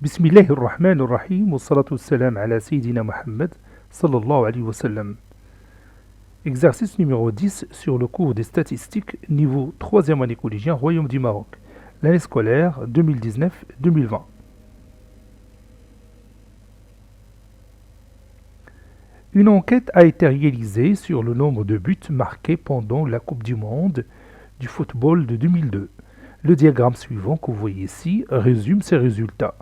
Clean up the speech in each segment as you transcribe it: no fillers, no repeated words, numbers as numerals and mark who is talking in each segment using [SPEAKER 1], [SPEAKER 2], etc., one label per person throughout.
[SPEAKER 1] بسم الله الرحمن الرحيم والصلاة والسلام على سيدنا Mohammed sallallahu alayhi wa sallam. Exercice numéro 10 sur le cours des statistiques niveau 3e année collégien Royaume du Maroc, l'année scolaire 2019-2020. Une enquête a été réalisée sur le nombre de buts marqués pendant la Coupe du Monde du football de 2002. Le diagramme suivant que vous voyez ici résume ces résultats.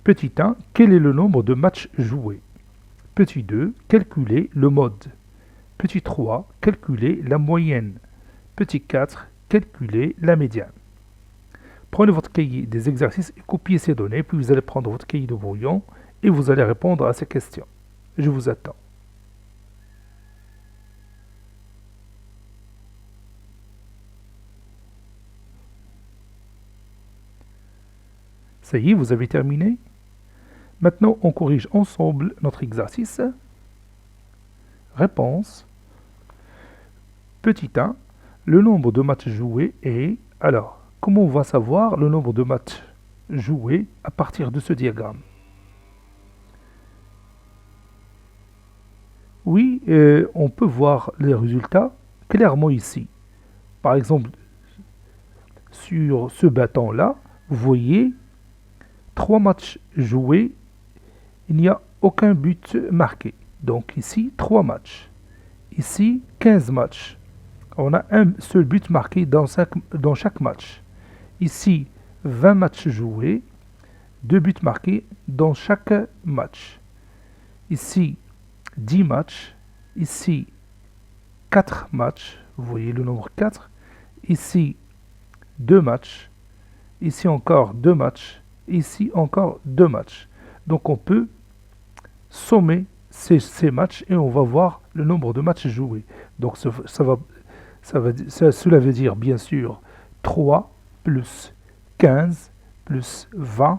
[SPEAKER 1] Petit 1, quel est le nombre de matchs joués? Petit 2, calculer le mode. Petit 3, calculer la moyenne. Petit 4, calculer la médiane. Prenez votre cahier des exercices et copiez ces données, puis vous allez prendre votre cahier de brouillon et vous allez répondre à ces questions. Je vous attends. Ça y est, vous avez terminé? Maintenant, on corrige ensemble notre exercice. Réponse. Petit 1, le nombre de matchs joués est... Alors, comment on va savoir le nombre de matchs joués à partir de ce diagramme? Oui, on peut voir les résultats clairement ici. Par exemple, sur ce bâton-là, vous voyez 3 matchs joués, il n'y a aucun but marqué. Donc ici, 3 matchs. Ici, 15 matchs. On a un seul but marqué dans chaque match. Ici, 20 matchs joués, 2 buts marqués dans chaque match. Ici, 10 matchs. Ici, 4 matchs. Vous voyez le nombre 4. Ici, 2 matchs. Ici encore 2 matchs. Ici encore 2 matchs. Donc on peut sommer ces matchs et on va voir le nombre de matchs joués. Donc cela veut dire bien sûr 3 plus 15 plus 20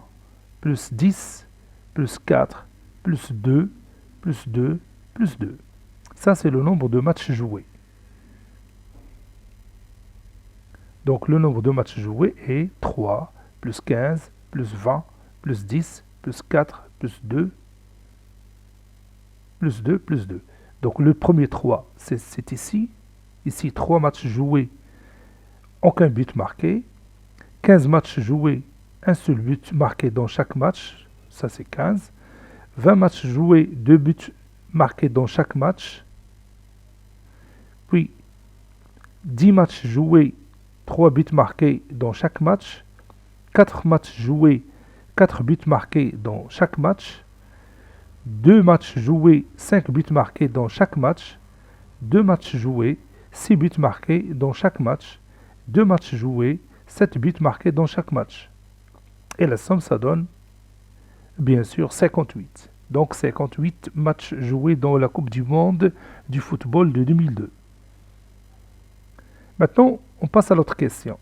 [SPEAKER 1] plus 10 plus 4 plus 2 plus 2 plus 2. Ça c'est le nombre de matchs joués. Donc le nombre de matchs joués est 3 plus 15 plus 20 plus 10 plus 4 plus 2 plus 2 plus 2. Donc le premier 3, c'est ici. Ici, 3 matchs joués, aucun but marqué. 15 matchs joués, un seul but marqué dans chaque match. Ça, c'est 15. 20 matchs joués, 2 buts marqués dans chaque match. Puis, 10 matchs joués, 3 buts marqués dans chaque match. 4 matchs joués, 4 buts marqués dans chaque match. 2 matchs joués, 5 buts marqués dans chaque match. 2 matchs joués, 6 buts marqués dans chaque match. 2 matchs joués, 7 buts marqués dans chaque match. Et la somme, ça donne, bien sûr, 58. Donc 58 matchs joués dans la Coupe du Monde du football de 2002. Maintenant, on passe à l'autre question.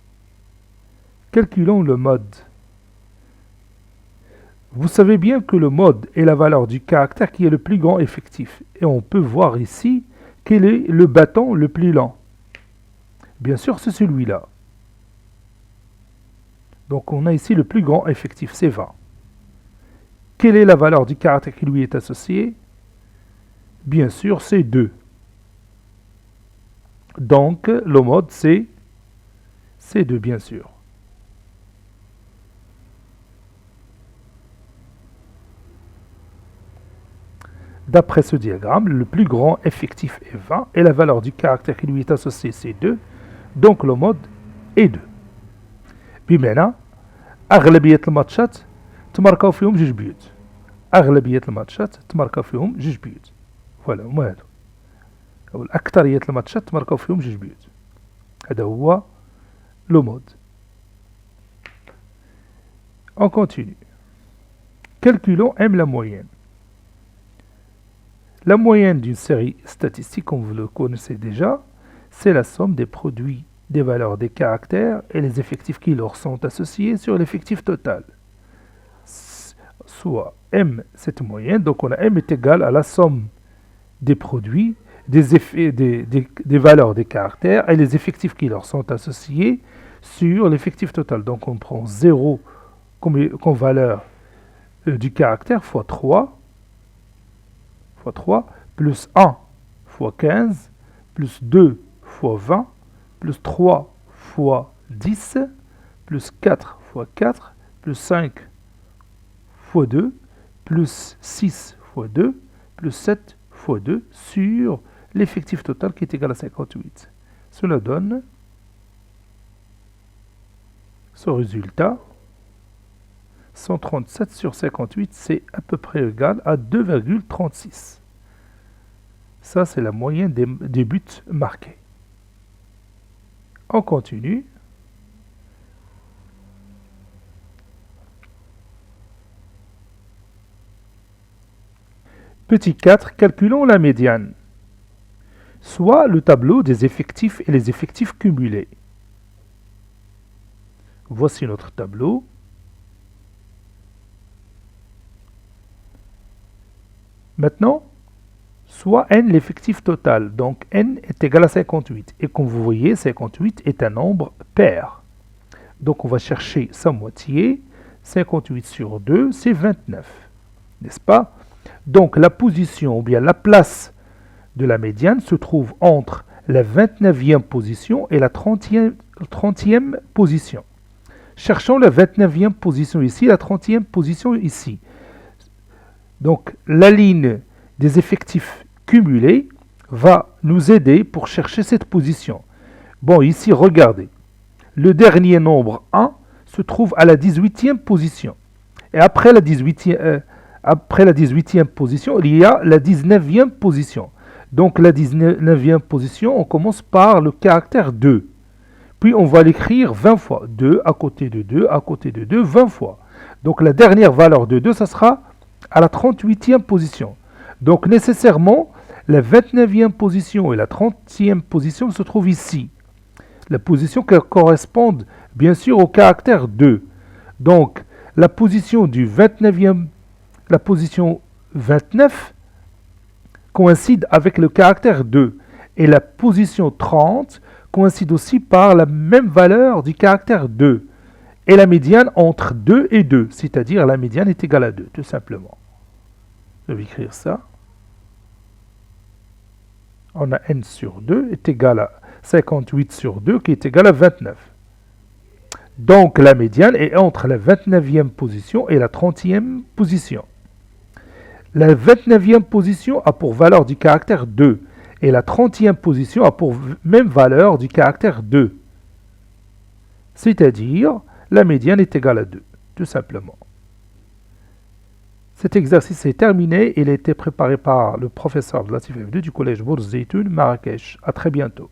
[SPEAKER 1] Calculons le mode. Vous savez bien que le mode est la valeur du caractère qui est le plus grand effectif. Et on peut voir ici quel est le bâton le plus lent. Bien sûr, c'est celui-là. Donc on a ici le plus grand effectif, c'est 20. Quelle est la valeur du caractère qui lui est associée? Bien sûr, c'est 2. Donc le mode, c'est 2, bien sûr. D'après ce diagramme, le plus grand effectif est 20 et la valeur du caractère qui lui est associée, c'est 2. Donc le mode est 2. بمعنى أغلبية الماتشات تماركاو فيهم 2 بيوت. أغلبية الماتشات تماركاو فيهم 2 بيوت. فوالا هما هادو. أو الأكثرية الماتشات تماركاو فيهم 2 بيوت. هذا هو لو مود. On continue. Calculons M la moyenne. La moyenne d'une série statistique, comme vous le connaissez déjà, c'est la somme des produits des valeurs des caractères et les effectifs qui leur sont associés sur l'effectif total. Soit M, cette moyenne, donc on a M est égal à la somme des produits, des valeurs des caractères et les effectifs qui leur sont associés sur l'effectif total. Donc on prend 0 comme valeur du caractère fois 3, plus 1 fois 15, plus 2 fois 20, plus 3 fois 10, plus 4 fois 4, plus 5 fois 2, plus 6 fois 2, plus 7 fois 2 sur l'effectif total qui est égal à 58. Cela donne ce résultat. 137 sur 58, c'est à peu près égal à 2,36. Ça, c'est la moyenne des buts marqués. On continue. Petit 4, calculons la médiane, soit le tableau des effectifs et les effectifs cumulés. Voici notre tableau. Maintenant, soit n l'effectif total, donc n est égal à 58. Et comme vous voyez, 58 est un nombre pair. Donc on va chercher sa moitié. 58 sur 2, c'est 29. N'est-ce pas? Donc la position, ou bien la place de la médiane se trouve entre la 29e position et la 30e position. Cherchons la 29e position ici, la 30e position ici. Donc la ligne des effectifs cumulés va nous aider pour chercher cette position. Bon, ici, regardez. Le dernier nombre 1 se trouve à la 18e position. Et après la 18e position, il y a la 19e position. Donc la 19e position, on commence par le caractère 2. Puis on va l'écrire 20 fois. 2 à côté de 2, à côté de 2, 20 fois. Donc la dernière valeur de 2, ça sera à la 38e position. Donc nécessairement, la 29e position et la 30e position se trouvent ici. La position qui correspond bien sûr au caractère 2. Donc la position du 29e, la position 29 coïncide avec le caractère 2. Et la position 30 coïncide aussi par la même valeur du caractère 2. Et la médiane entre 2 et 2, c'est-à-dire la médiane est égale à 2, tout simplement. Je vais écrire ça. On a n sur 2 est égal à 58 sur 2 qui est égal à 29. Donc la médiane est entre la 29e position et la 30e position. La 29e position a pour valeur du caractère 2 et la 30e position a pour même valeur du caractère 2. C'est-à-dire, la médiane est égale à 2, tout simplement. Cet exercice est terminé. Il a été préparé par le professeur Latif F2 du collège Bourz Zeytoun, Marrakech. À très bientôt.